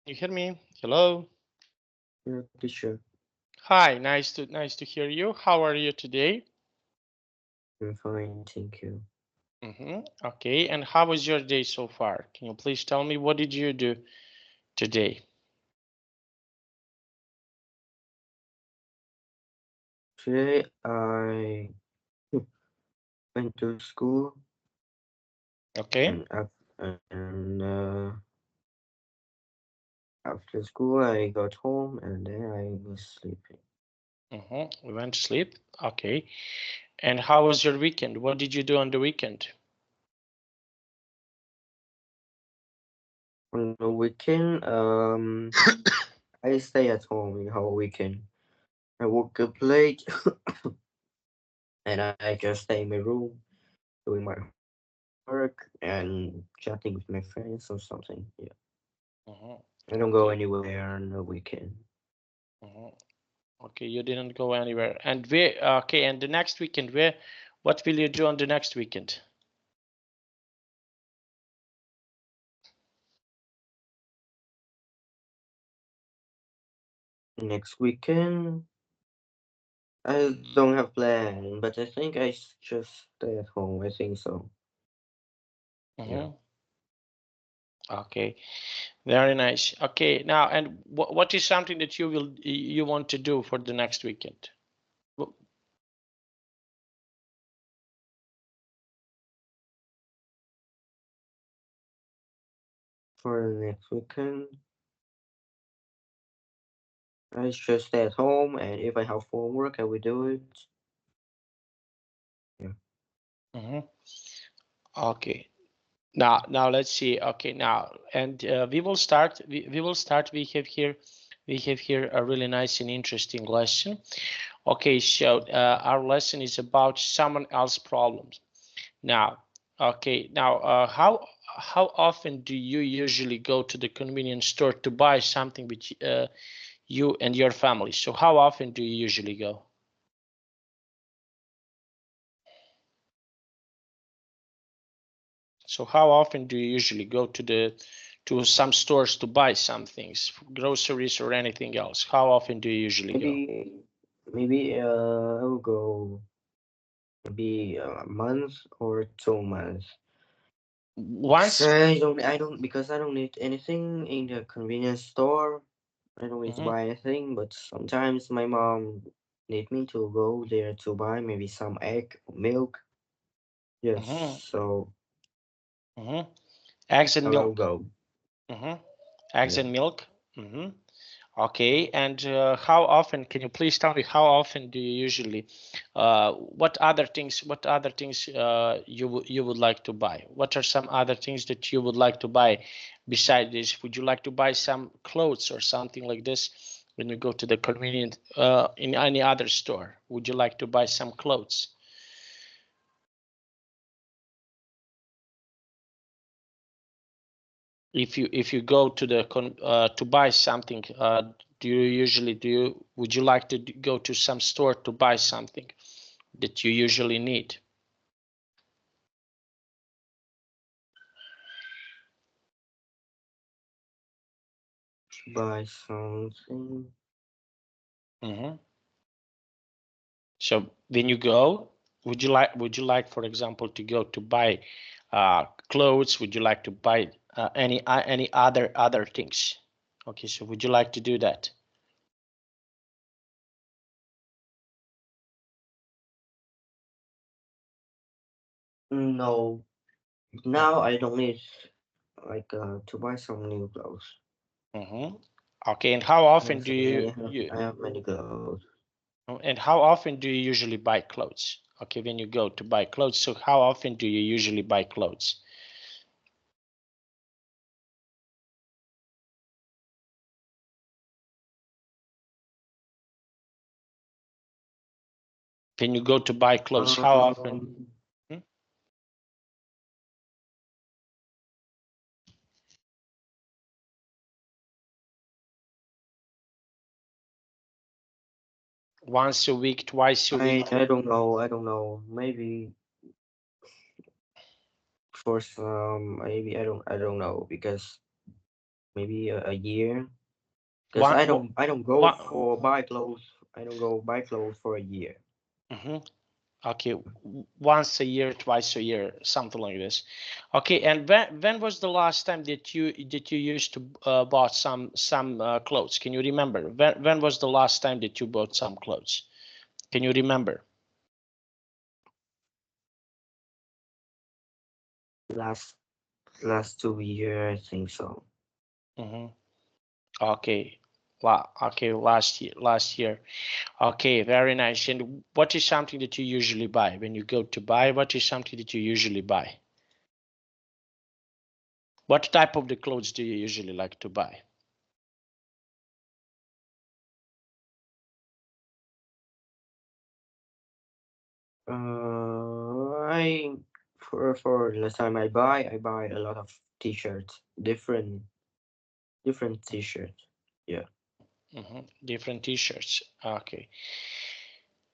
You hear me? Hello. Yeah, teacher. Hi, nice to hear you. How are you today? I'm fine, thank you. Okay, and how was your day so far? Can you please tell me what did you do today? Today I went to school Okay. and after school I got home and then I was sleeping. We went to sleep. Okay. And how was your weekend? What did you do on the weekend? On the weekend, I stay at home the whole weekend. I woke up late and I just stay in my room doing my homework and chatting with my friends or something. Yeah, Mhm. I don't go Okay. anywhere on the weekend. Mhm. Okay, you didn't go anywhere. And where? Okay, and the next weekend, where? What will you do on the next weekend? Next weekend, I don't have plan, but I think just stay at home. I think so. Yeah. Okay. Very nice. Okay, now, and what is something that you want to do for the next weekend? For the next weekend, I just stay at home, and if I have homework, I will do it. Yeah. Mhm. Okay. Now let's see. Okay, now, and we will start. We will start. We have here a really nice and interesting lesson. Okay, so our lesson is about someone else problems. Now, okay, now how often do you usually go to the convenience store to buy something which you and your family? So how often do you usually go? So how often do you usually go to some stores to buy some things, groceries or anything else? How often do you usually go? Maybe I will go maybe a month or 2 months. Once? Because I don't need anything in the convenience store. I don't need to Mm-hmm, buy anything, but sometimes my mom need me to go there to buy maybe some egg or milk. Yes, mm-hmm, so mm-hmm. Eggs I and will milk. go. Mm-hmm. Eggs Yeah. and milk. Mm-hmm. Okay, and how often? Can you please tell me how often do you usually? What other things you would like to buy? What are some other things that you would like to buy beside this? Would you like to buy some clothes or something like this when you go to the convenient in any other store? Would you like to buy some clothes? If you go to the to buy something, would you like to go to some store to buy something that you usually need? Buy something. Hmm. So when you go, would you like, for example, to go to buy clothes? Would you like to buy any other things? Okay, so would you like to do that? No, now Hmm. I don't need to buy some new clothes. Hmm. Okay, and how often Yes, do you, I have many clothes. and how often do you usually buy clothes? Okay, when you go to buy clothes, so how often do you usually buy clothes? When you go to buy clothes, how often? Um, Hmm? Once a week, twice a week? I don't know. I don't know. Maybe for some, maybe I don't know because maybe a year. Because I don't go for buy clothes. I don't go buy clothes for a year. Okay, once a year, twice a year, something like this. Okay, and when was the last time that you used to bought some clothes? Can you remember? When was the last time that you bought some clothes? Can you remember? Last 2 years, I think so. Okay, okay, last year. Okay, very nice. And what is something that you usually buy when you go to buy? What is something that you usually buy? What type of the clothes do you usually like to buy? I for the time I buy a lot of t-shirts, different t-shirts. Yeah. Different t-shirts. Okay.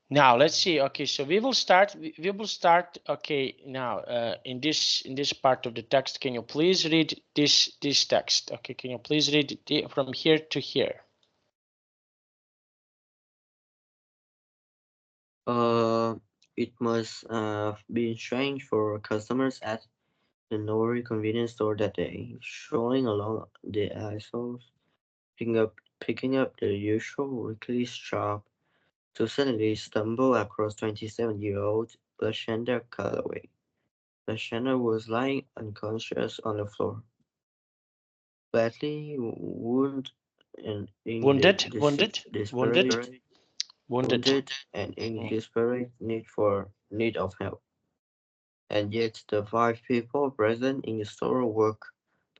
Now let's see. Okay, so we will start. We will start. Okay, now in this part of the text, can you please read this text? Okay, can you please read from here to here? It must have been strange for customers at the Nori convenience store that day, strolling along the aisles, picking up the usual weekly shop, to suddenly stumble across 27-year-old Lashanda Calloway. Lashanda was lying unconscious on the floor, badly wounded and in the Wounded, wounded, wounded, desperate wounded. wounded and in desperate need of help. And yet the 5 people present in the store walk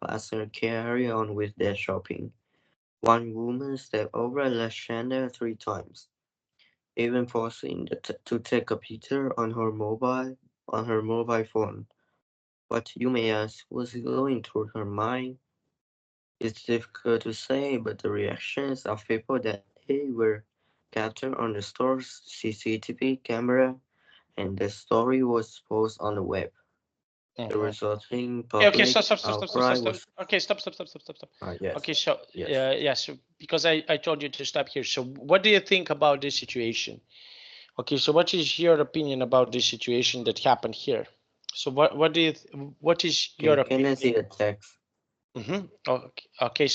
past her, carry on with their shopping. One woman stepped over Lashanda 3 times, even pausing to take a picture on her mobile phone. What, you may ask, was going through her mind? It's difficult to say, but the reactions of people that day were captured on the store's CCTV camera, and the story was posted on the web. The resulting Okay, public outcry was okay, stop. yes, Okay, so yes. yes, because I told you to stop here. So what do you think about this situation? Okay, so what is your opinion about this situation that happened here? So what is your Can I opinion? see the text? Okay,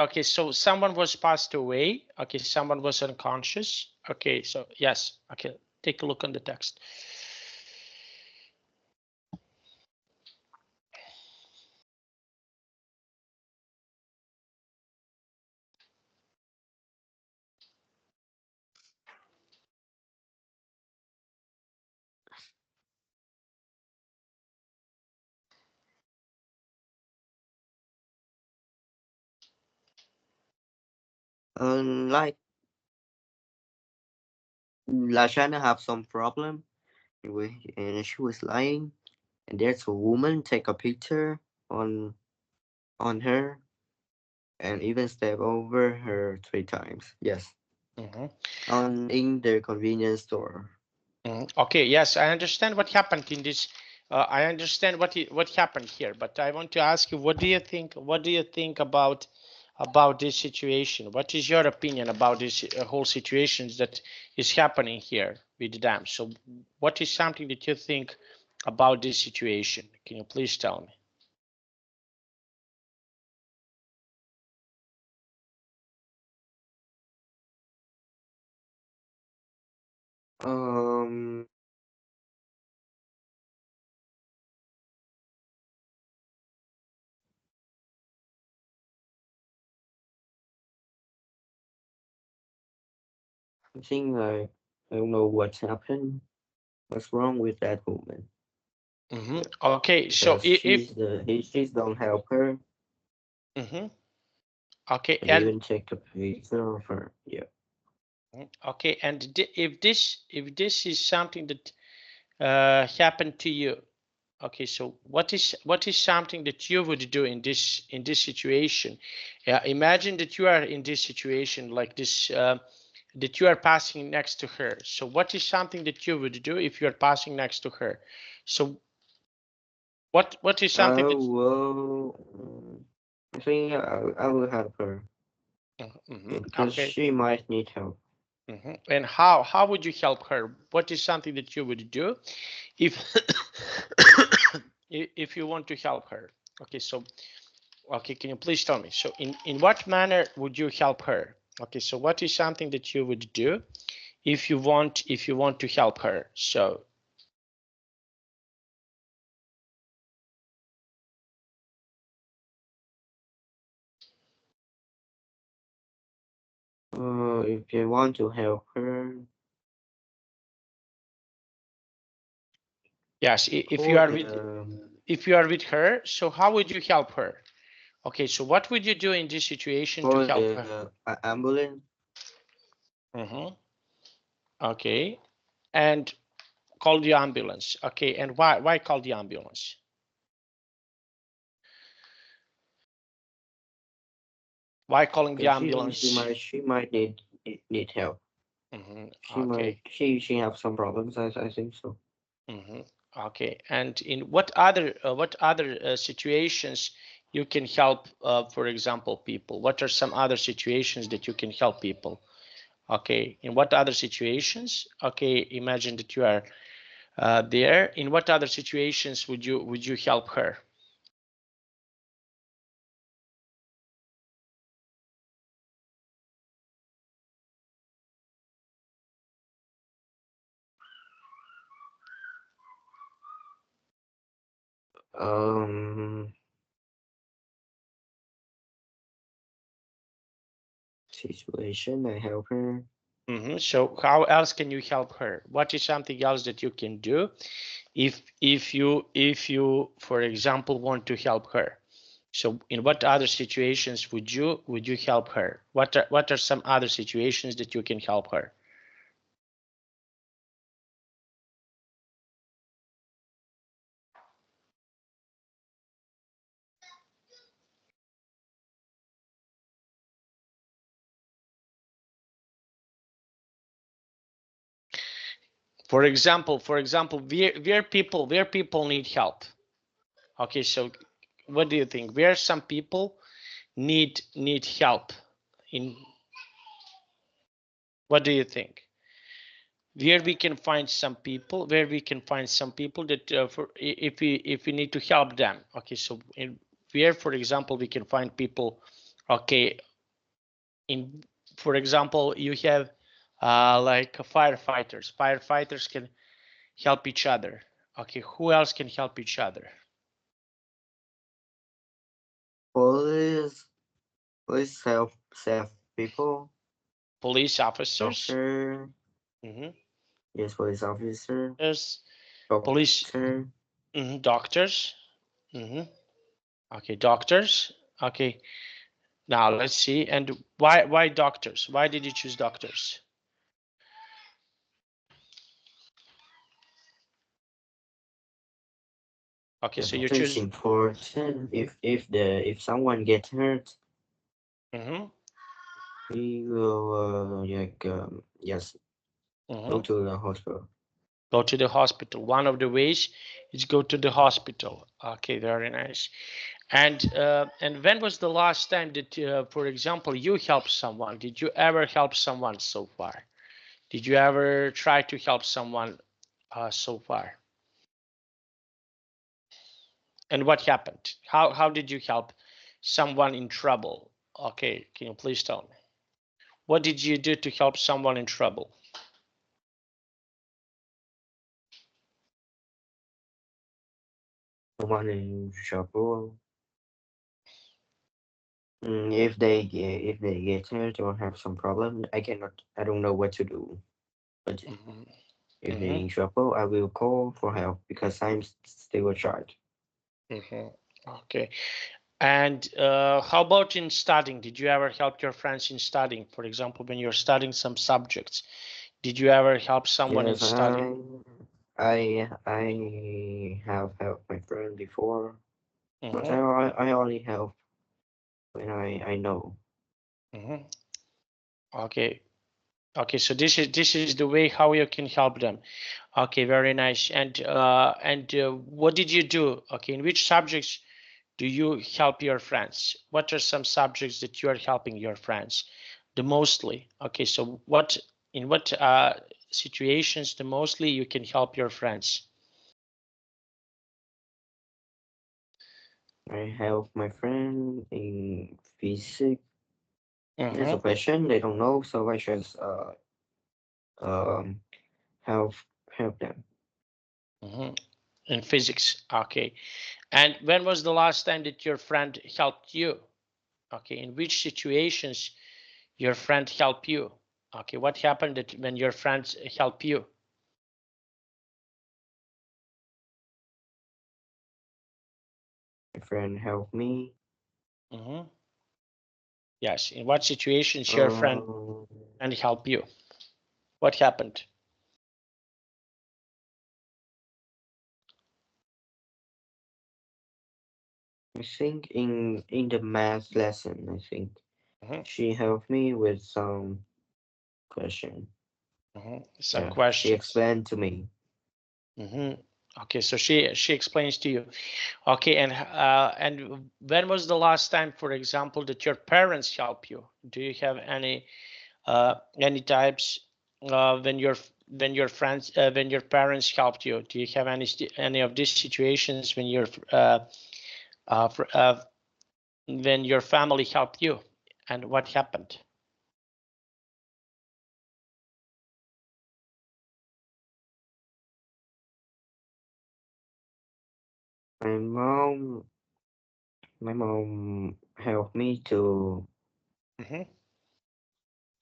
okay, so someone was passed away. Okay, someone was unconscious. Okay, so yes, okay, take a look on the text. Like Lashana have some problem, and she was lying, and there's a woman take a picture on her, and even step over her 3 times. Yes, on in the convenience store. Okay, yes, I understand what happened in this. I understand what happened here, but I want to ask you, what do you think? What do you think about this situation? What is your opinion about this whole situation that is happening here with them? So, what is something that you think about this situation? Can you please tell me? Um, I think I don't know what's happened. What's wrong with that woman? Yeah, Okay, so because she's don't help her okay, and and even take a picture of her. Yeah. okay, and if this is something that happened to you, okay, so what is something that you would do in this situation? Imagine that you are in this situation like this, that you are passing next to her. So what is something that you would do if you are passing next to her? So what is something that Well, I think I will help her because Okay. she might need help. And how would you help her? What is something that you would do if if you want to help her? Okay, so okay, can you please tell me? So in what manner would you help her? Okay, so what is something that you would do if you want to help her? So If you want to help her, yes, if you call are with her, so how would you help her? Okay, so what would you do in this situation to help her? ambulance. Okay, and call the ambulance. Okay, and why call the ambulance? Why calling the Because ambulance? she might need help. Okay. She have some problems. I think so. Okay, and in what other situations you can help, for example, people? What are some other situations that you can help people? Okay, in what other situations? Okay, imagine that you are there. In what other situations would you help her? Um, Situation. I help her. So how else can you help her? What is something else that you can do if you for example want to help her? So in what other situations would you help her? What are some other situations that you can help her? For example, where people need help. Okay, so what do you think? Where some people need help in, what do you think? Where we can find some people, that for if we need to help them. Okay, so where, for example, we can find people. Okay, in, for example, you have like firefighters can help each other. Okay, who else can help each other? Police. Police self people. Police officers. Doctor. Mhm. Yes, police officer. There's police. Doctor. Doctors. Mhm. Okay, doctors. Okay, now let's see. And why doctors? Why did you choose doctors? Okay, The so you doctor is choose. important. If someone gets hurt, Mm-hmm, we will yes, go mm-hmm. to the hospital. Go to the hospital. One of the ways is go to the hospital. Okay, very nice. And when was the last time that, for example, you helped someone? Did you ever help someone so far? Did you ever try to help someone so far? And what happened? How did you help someone in trouble? Okay, can you please tell me? What did you do to help someone in trouble? Someone in trouble. If they get hurt or have some problem, I don't know what to do. But Mm-hmm. if they're Mm-hmm. in trouble, I will call for help because I'm still a child. Mm-hmm. Okay. And how about in studying? Did you ever help your friends in studying? For example, when you're studying some subjects, did you ever help someone in Yes, studying? I have helped my friend before, but Mm-hmm. I only help when I know. Mm-hmm. Okay. Okay. So this is the way how you can help them. Okay. Very nice. And what did you do? Okay. In which subjects do you help your friends? What are some subjects that you are helping your friends the mostly? Okay, so what in what situations the mostly you can help your friends? I help my friend in physics. There's a Mm-hmm, question they don't know, so I just um help help them. mm-hmm. In physics, okay. And when was the last time that your friend helped you? Okay, in which situations your friend helped you? Okay, what happened that when your friends help you? My friend help me. Mm-hmm. Yes, in what situations your friend Um, and help you? What happened? I think in the math lesson, I think Mm-hmm. she helped me with some question. Mm-hmm. Some Yeah, she questions. explained to me. Mm-hmm. Okay, so she explains to you. Okay, and when was the last time, for example, that your parents help you? Do you have any types when your friends when your parents helped you? Do you have any of these situations when uh, uh, when your family helped you, and what happened? My mom, my mom helped me Mm-hmm.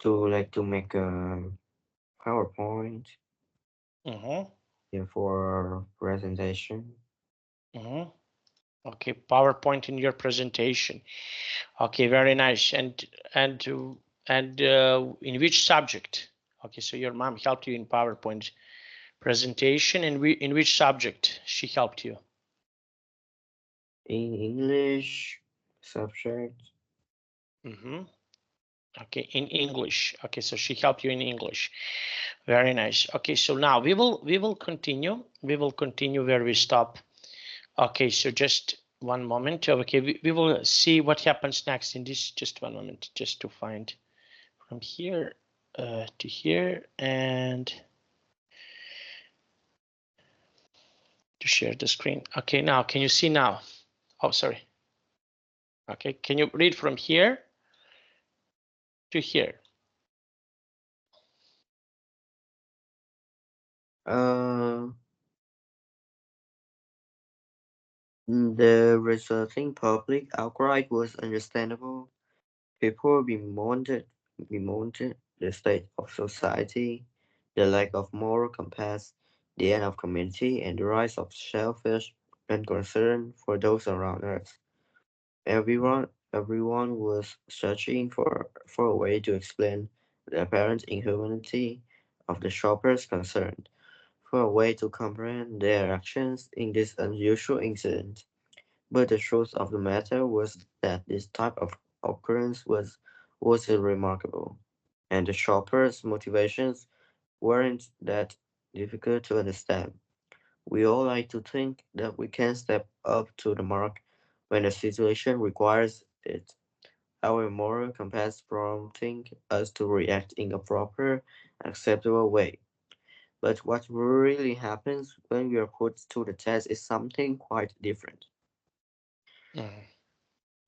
to make a PowerPoint, Mm-hmm. yeah, for presentation. Mm-hmm. Okay, PowerPoint in your presentation. Okay, very nice. And in which subject? Okay, so your mom helped you in PowerPoint presentation, and in which subject she helped you? In English subject. Mm-hmm. Okay, in English. Okay, so she helped you in English. Very nice. Okay, so now we will continue. We will continue where we stop. Okay, so just one moment. Okay, we will see what happens next in this. Just one moment, just to find from here to here and to share the screen. Okay, now can you see now? Oh, sorry. Okay, can you read from here to here? Uh, the resulting public outcry was understandable. People bemoaned the state of society, the lack of moral compass, the end of community, and the rise of selfish unconcern for those around us. Everyone was searching for a way to explain the apparent inhumanity of the shoppers concerned, for a way to comprehend their actions in this unusual incident. But the truth of the matter was that this type of occurrence was remarkable, and the shoppers' motivations weren't that difficult to understand. We all like to think that we can step up to the mark when the situation requires it. Our moral compass prompting us to react in a proper, acceptable way. But what really happens when we are put to the test is something quite different. Mhm.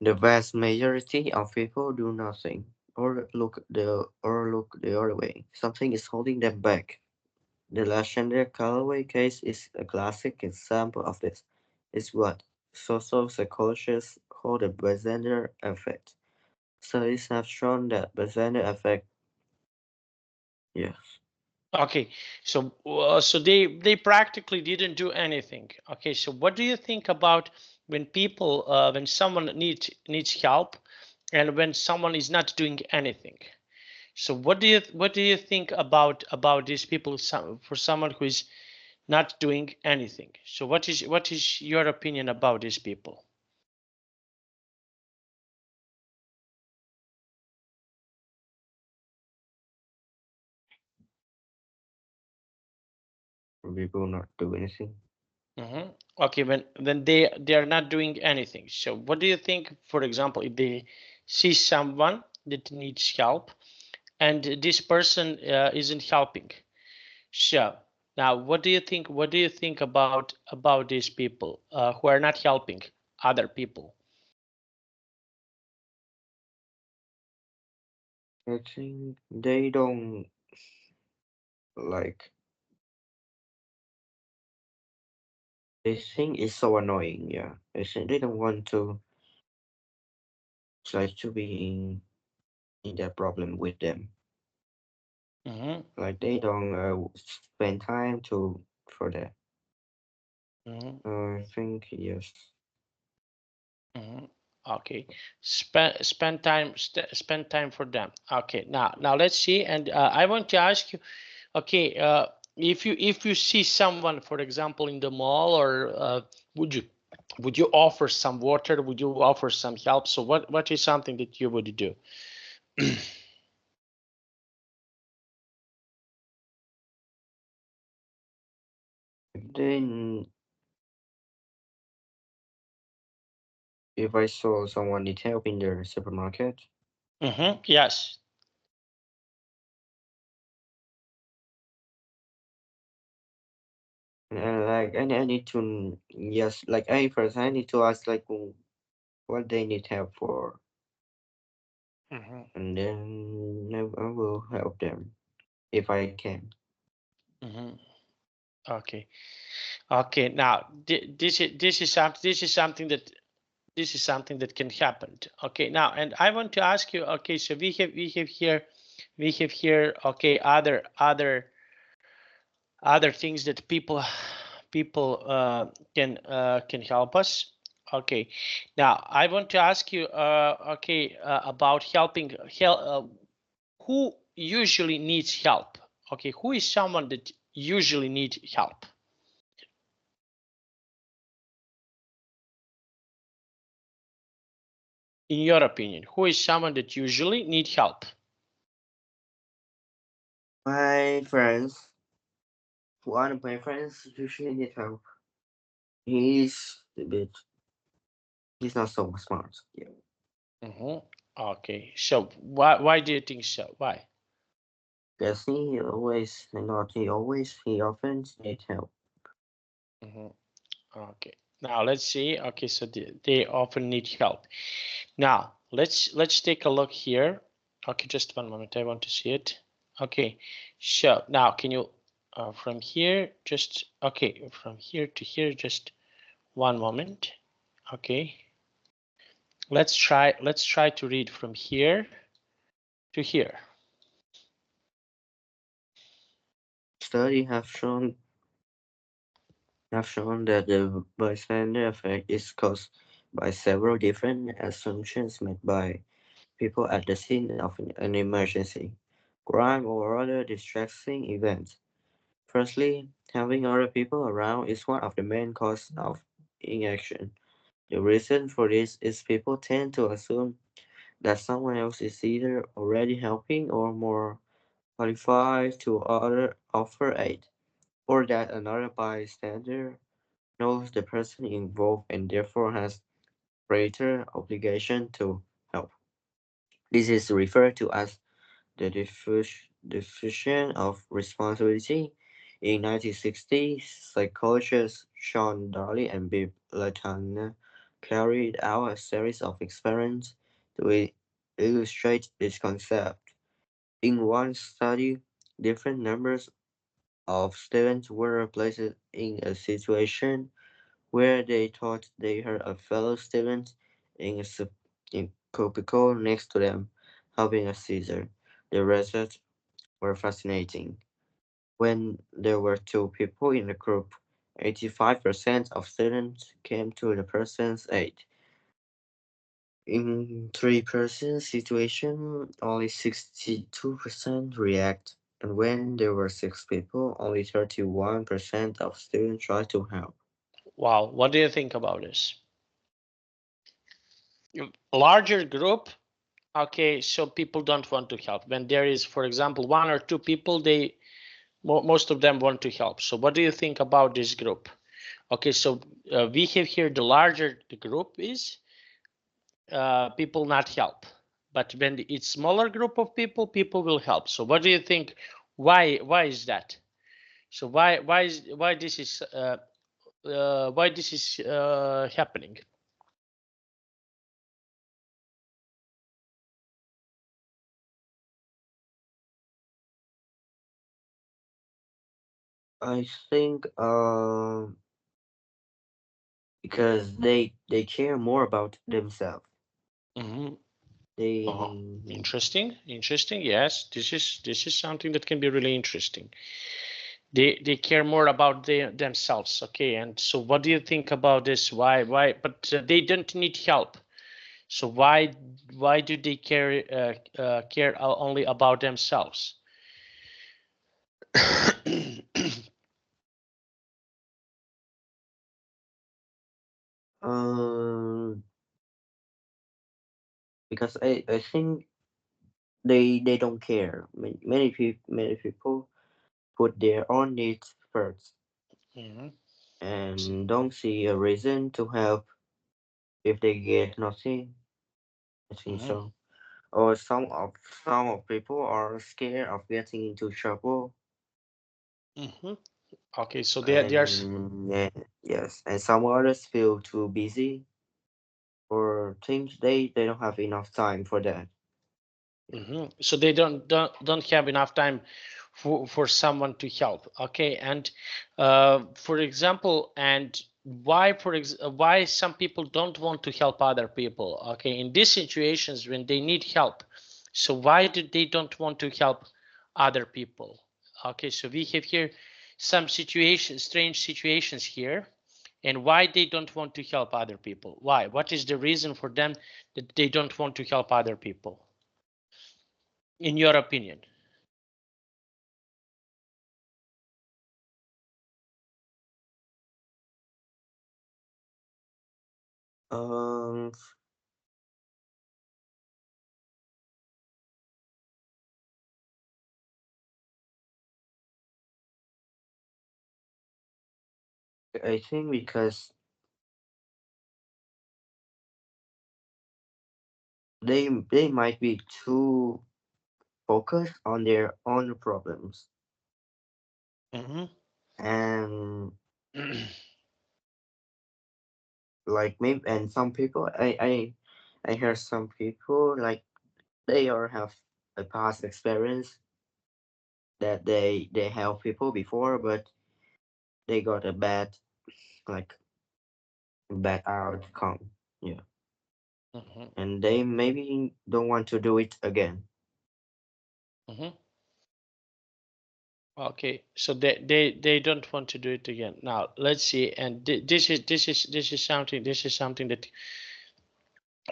The vast majority of people do nothing or look the other way. Something is holding them back. The Lashender Calloway case is a classic example of this. It's what social psychologists call the bystander effect. Studies have shown that bystander effect, yes, Okay, so they practically didn't do anything. Okay, so what do you think about when people when someone needs help and when someone is not doing anything? So what do you think about these people, for someone who is not doing anything? So what is your opinion about these people? people not do anything. Okay, when they are not doing anything. So what do you think, for example, if they see someone that needs help and this person isn't helping? So now what do you think? What do you think about these people who are not helping other people? I think they don't like. They think it's so annoying. Yeah, I think they don't want to try to be in that problem with them. Mm-hmm. Like they don't spend time to for that. Mm-hmm. I think yes. Mm-hmm. Okay, spend time for them. Okay, now let's see, and I want to ask you. Okay, if you see someone, for example, in the mall, or would you offer some water? Would you offer some help? So what is something that you would do? Then if I saw someone need help in the supermarket, Yes. and like I need to yes, like I first I need to ask like what they need help for, hmm and then I will help them if I can. hmm Okay. Okay. Now this is something that can happen. Okay. Now, and I want to ask you. Okay. So we have here. Okay. Other things that people can help us. Okay, now I want to ask you okay about helping who usually needs help. Okay, who is someone that usually needs help in your opinion? Who is someone that usually need help? My friends, one of my friends usually need help. He's a bit, he's not so smart. Yeah. hmm okay, so why do you think so? Why? Because he always, not he always, he often need help. hmm okay, now let's see. Okay, so they often need help. Now let's take a look here. Okay, just one moment. I want to see it. Okay, so now can you from here just okay from here to here just one moment. Okay, let's try to read from here to here. Studies have shown that the bystander effect is caused by several different assumptions made by people at the scene of an emergency, crime, or other distressing event. Firstly, having other people around is one of the main causes of inaction. The reason for this is people tend to assume that someone else is either already helping or more qualified to offer aid, or that another bystander knows the person involved and therefore has greater obligation to help. This is referred to as the diffusion of responsibility. In 1960, psychologists Sean Darley and Bill Latagna carried out a series of experiments to illustrate this concept. In one study, different numbers of students were placed in a situation where they thought they heard a fellow student in in cubicle next to them having a seizure. The results were fascinating. When there were two people in the group, 85% of students came to the person's aid. In three-person situation, only 62% react, and when there were six people, only 31% of students tried to help. Wow, what do you think about this? Larger group. Okay, so people don't want to help. When there is, for example, one or two people, they most of them want to help. So what do you think about this group? Okay, so we have here the larger the group is, people not help. But when it's smaller group of people, people will help. So what do you think? Why is that? So why this is happening? I think because they care more about themselves. Mm-hmm. Oh, They interesting, interesting. Yes, this is something that can be really interesting. They care more about themselves. Okay, and so what do you think about this? Why? But they don't need help. So why do they care only about themselves? um because I think they don't care. Many people put their own needs first Mhm. and don't see a reason to help if they get nothing. I think Mhm. so. Or some of people are scared of getting into trouble, Mhm. Okay, so there's. and yeah, yes, and some others feel too busy or think they don't have enough time for that. So they don't have enough time for someone to help. Okay, and for example, and why some people don't want to help other people? Okay, in these situations when they need help, so why do they don't want to help other people? Okay, so we have here some situations, strange situations here, and why they don't want to help other people? Why? What is the reason for them that they don't want to help other people? In your opinion? Um, I think because they might be too focused on their own problems, Mm-hmm. and like maybe and some people I hear some people like they or have a past experience that they help people before, but they got a like bad outcome. Yeah, Mm-hmm. and they maybe don't want to do it again. Mm-hmm. Okay, so they don't want to do it again. Now let's see, and this is something that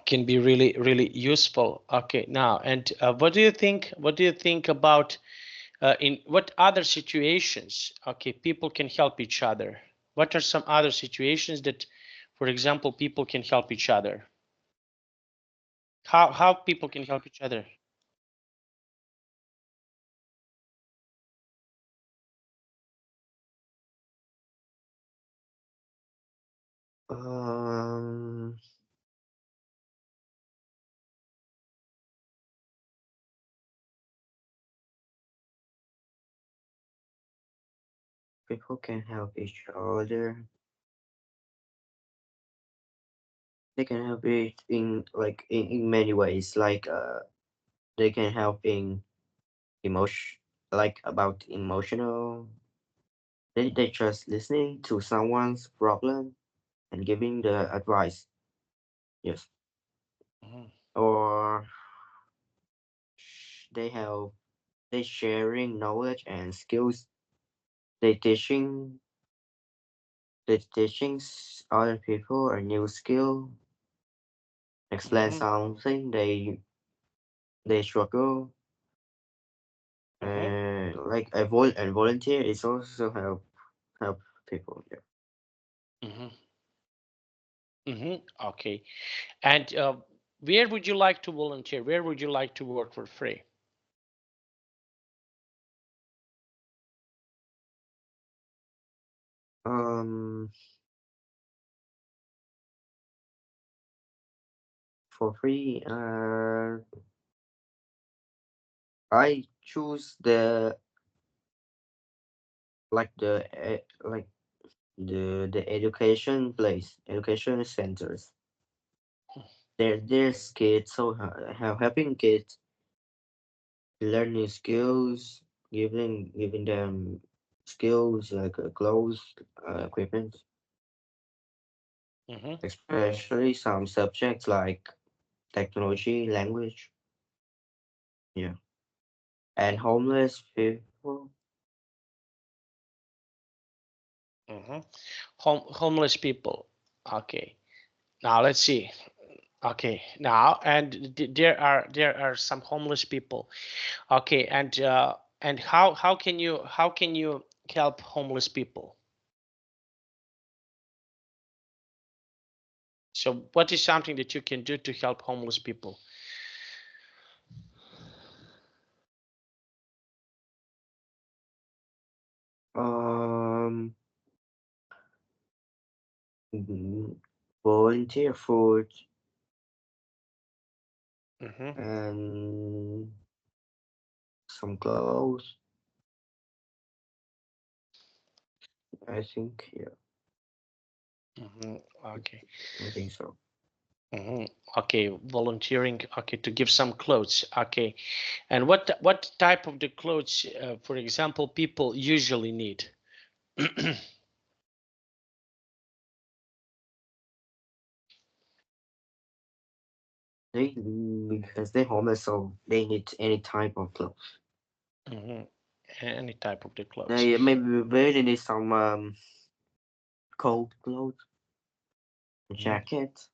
can be really useful. Okay, now and what do you think? What do you think about in what other situations? Okay, people can help each other. What are some other situations that, for example, people can help each other? How people can help each other? Um, People can help each other. They can help it in like in many ways. Like they can help in emotion, like about emotional. They just listening to someone's problem and giving the advice. Yes, Mhm. or they help. They sharing knowledge and skills. They teaching. They teaching other people a new skill. Explain Mhm. something they struggle. Mhm. Like a volunteer is also help people. Yeah. Mhm. Mhm. Okay. And where would you like to volunteer? Where would you like to work for free? Um, for free, I choose the like the like the education place, education centers. There's kids, so helping kids learn new skills, giving them skills like clothes, equipment, Mm-hmm. especially some subjects like technology, language, yeah, and homeless people. Mm-hmm. Homeless people. Okay. Now let's see. Okay. Now and there are some homeless people. Okay. And how can you help homeless people? So what is something that you can do to help homeless people? Um, mm, volunteer food Mm-hmm. and some clothes. I think, yeah, Mm-hmm. Okay. I think so. Mm-hmm. Okay, volunteering. Okay, to give some clothes. Okay, and what type of the clothes, for example, people usually need? Because they're homeless, so they need any type of clothes. Mm-hmm. Any type of the clothes. They maybe really need some cold clothes, Mm-hmm. jacket,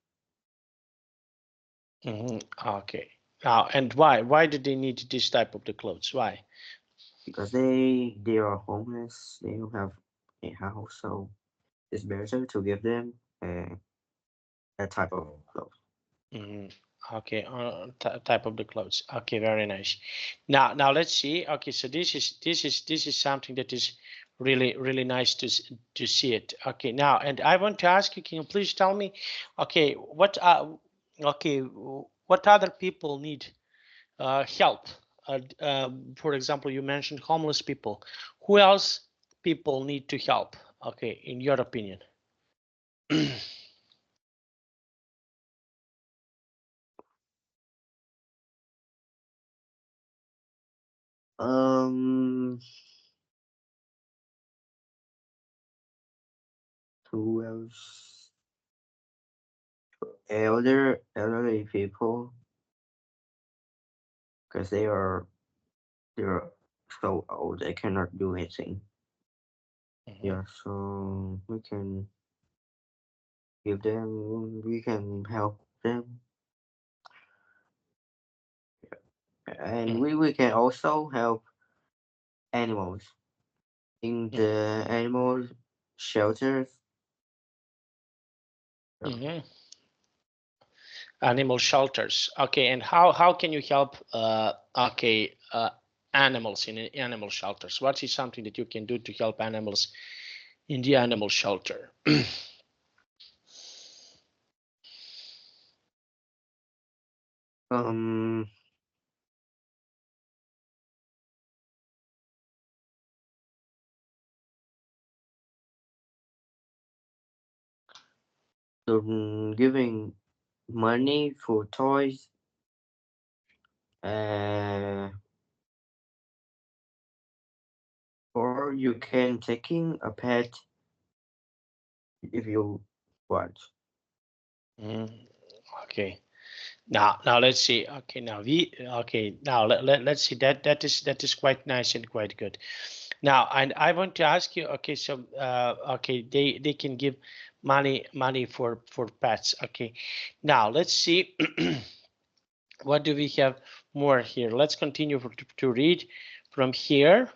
Mm-hmm. Okay. Now, and why do they need this type of the clothes? Why? because they are homeless. They don't have a house, so it's better to give them that type of clothes. Mm-hmm. Okay, type of the clothes. Okay, very nice. Now let's see. Okay, so this is something that is really nice to see it. Okay, now and I want to ask you, can you please tell me, okay, okay, what other people need help? For example, you mentioned homeless people. Who else people need to help? Okay, in your opinion. Um, who else? Elderly people, because they're so old they cannot do anything. Mhm, Yeah, so we can help them, and mhm, we can also help animals in mhm, the animal shelters. Yeah. mhm. Animal shelters. Okay, and how can you help? Okay, animals in animal shelters. What is something that you can do to help animals in the animal shelter? Um, so, giving money for toys, uh, or you can taking a pet if you want. Mm, okay. Now let's see. Okay, now we okay. Now let's see that is quite nice and quite good. Now, and I want to ask you. Okay, so okay, they can give money for pets. Okay, now let's see. What do we have more here? Let's continue to read from here.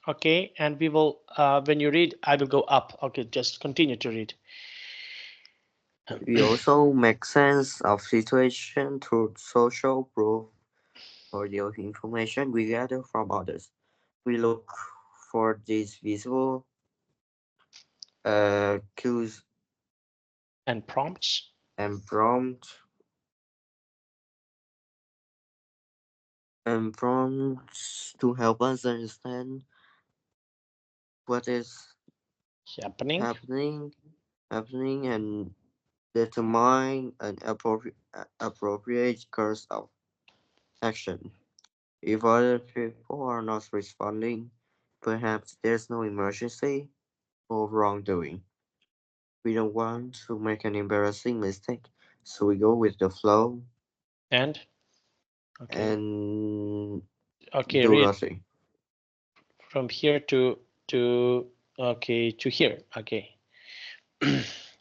Okay, and we will when you read, I will go up. Okay, just continue to read. We also make sense of situation through social proof or the information we gather from others. We look for this visible cues and prompts. and prompts to help us understand what is Happening. happening and determine an appropriate course of action. If other people are not responding, perhaps there's no emergency or wrongdoing. We don't want to make an embarrassing mistake, so we go with the flow And okay, and okay, do read nothing. from here to okay to here. Okay.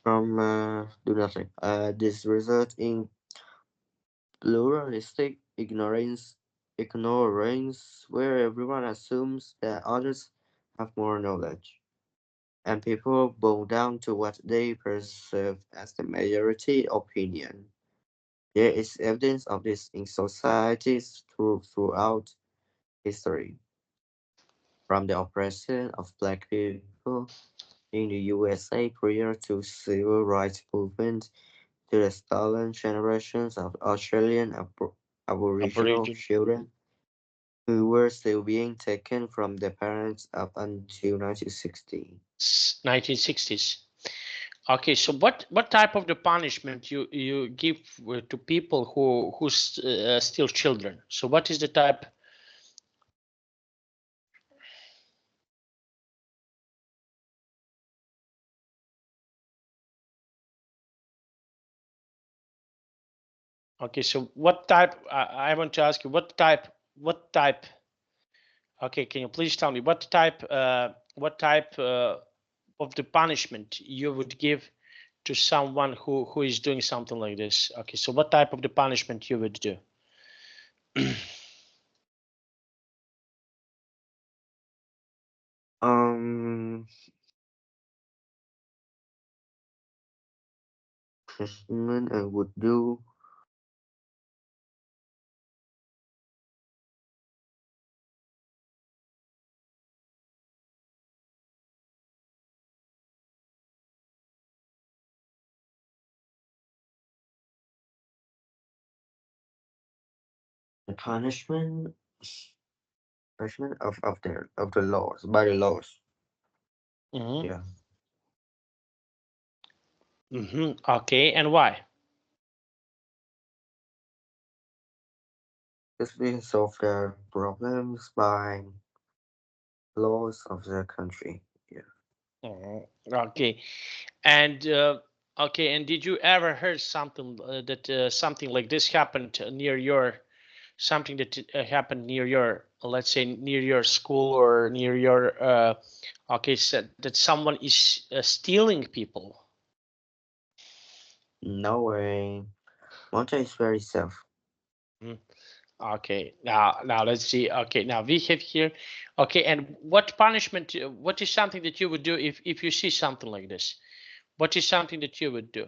From do nothing. This result in pluralistic ignorance where everyone assumes that others have more knowledge, and people bow down to what they perceive as the majority opinion. There is evidence of this in societies throughout history, from the oppression of black people in the USA prior to civil rights movement to the stolen generations of Australian Aboriginal Aboriginal children who were still being taken from their parents up until 1960. 1960s. Okay, so what type of the punishment you give to people who's still children? So what is the type? Okay, so what type? I want to ask you what type? What type? Okay, can you please tell me what type? What type of the punishment you would give to someone who is doing something like this? Okay, so what type of the punishment you would do? Um, Punishment I would do. The punishment of the laws by the laws. Mm-hmm. Yeah, Mm-hmm. Okay, and why? just we solve their problems by laws of their country. Yeah. Mhm. Okay, and okay, and did you ever heard something that something like this happened near your something that happened near your, let's say, near your school or near your okay, said that someone is stealing people? No way. Malta is very safe. Mhm. Okay, now let's see. Okay, now we have here. Okay, and what punishment? What is something that you would do if you see something like this? What is something that you would do?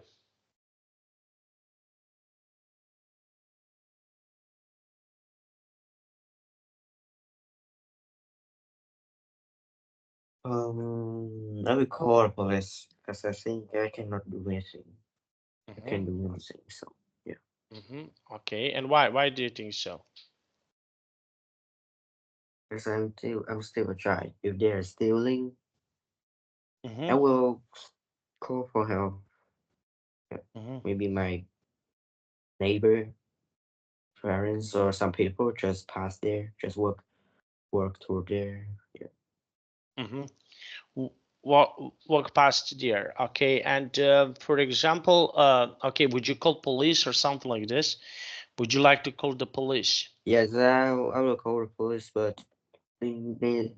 I will call the police because I think I cannot do anything. I Mm-hmm. can do nothing. So yeah, Mm-hmm. Okay, and why? Why do you think so? because I'm still a child. If they are stealing, I Mm-hmm. will call for help. Yeah, Mm-hmm. maybe my neighbor, parents, or some people just pass there, just work through there. Yeah. Mm-hmm. Walk past there. Okay, and for example, okay, would you call police or something like this? Would you like to call the police? Yes, I will call the police, but they need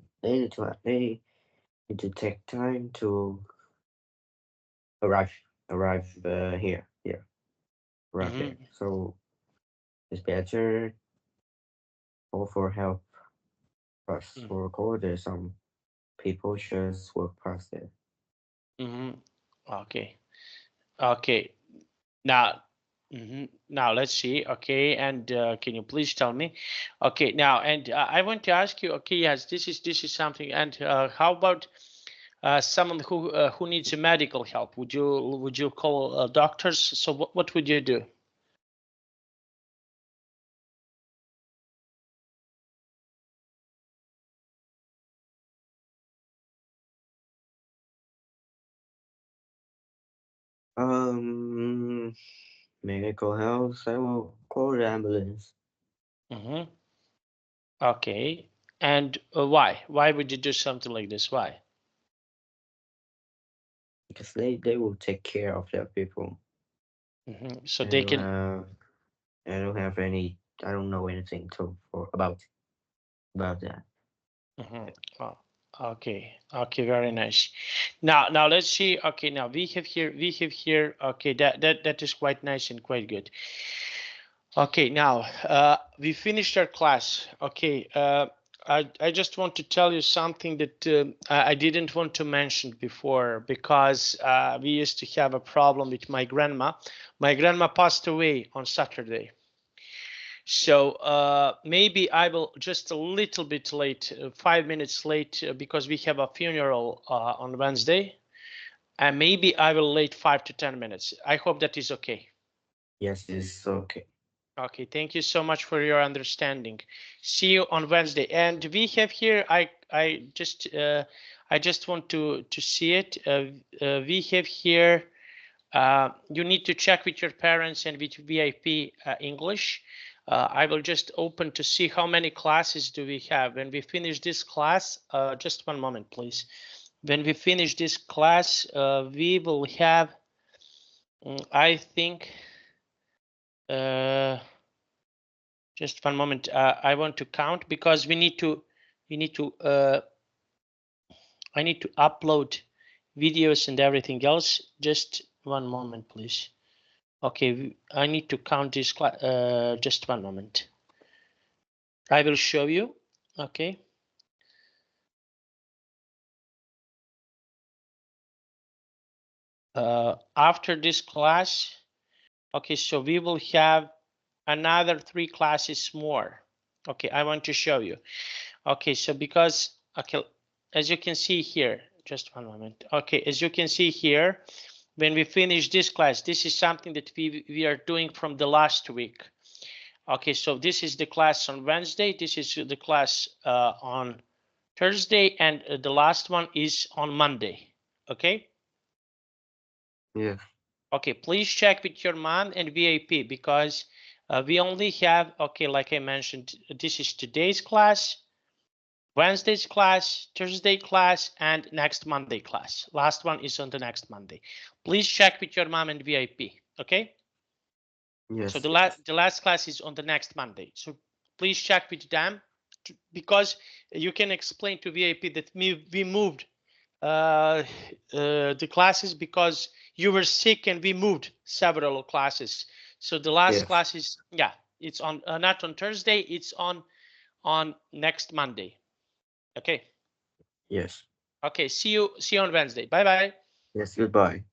to take time to arrive here arrive there. Mm-hmm. So it's better call for help first or call there some people just walk past there. Mm-hmm. Okay. Okay. Now, now let's see. Okay, and can you please tell me? Okay, now and I want to ask you. Okay, yes, this is something. And how about someone who needs a medical help, would you call doctors? So what would you do? Medical health, I will call the ambulance. Mm-hmm. Okay. And why? Why would you do something like this? Why? Because they will take care of their people. Mm-hmm. So I they don't can. have I don't have any I don't know anything to for about that. Mm-hmm. Oh, okay. Okay. Very nice. Now let's see. Okay. Now we have here. Okay. That is quite nice and quite good. Okay. Now we finished our class. Okay. I just want to tell you something that I didn't want to mention before, because we used to have a problem with my grandma. My grandma passed away on Saturday. So maybe I will just a little bit late, 5 minutes late, because we have a funeral on Wednesday, and maybe I will late 5 to 10 minutes. I hope that is okay. Yes, it's okay. Okay, thank you so much for your understanding. See you on Wednesday. And we have here, I just want to see it. We have here. You need to check with your parents and with VIP English. I will just open to see how many classes do we have. When we finish this class, just one moment, please. When we finish this class, we will have, I think, just one moment. I want to count, because we need to, I need to upload videos and everything else. Just one moment, please. Okay, I need to count this class. Just one moment. I will show you. Okay. After this class, okay, so we will have another 3 classes more. Okay, I want to show you. Okay, so because, okay, as you can see here, just one moment. Okay, as you can see here, when we finish this class, this is something that we are doing from the last week. Okay, so this is the class on Wednesday. This is the class on Thursday, and the last one is on Monday. Okay. Yeah. Okay, please check with your mom and VIP, because we only have, okay, like I mentioned, this is today's class, Wednesday's class, Thursday class, and next Monday class. Last one is on the next Monday. Please check with your mom and VIP. Okay. So Yes. the last class is on the next Monday. So please check with them, because you can explain to VIP that we moved the classes because you were sick, and we moved several classes. So the last Yes. class is, yeah, it's on not on Thursday, it's on next Monday. Okay. Yes. Okay. See you on Wednesday. Bye bye. Yes. Goodbye.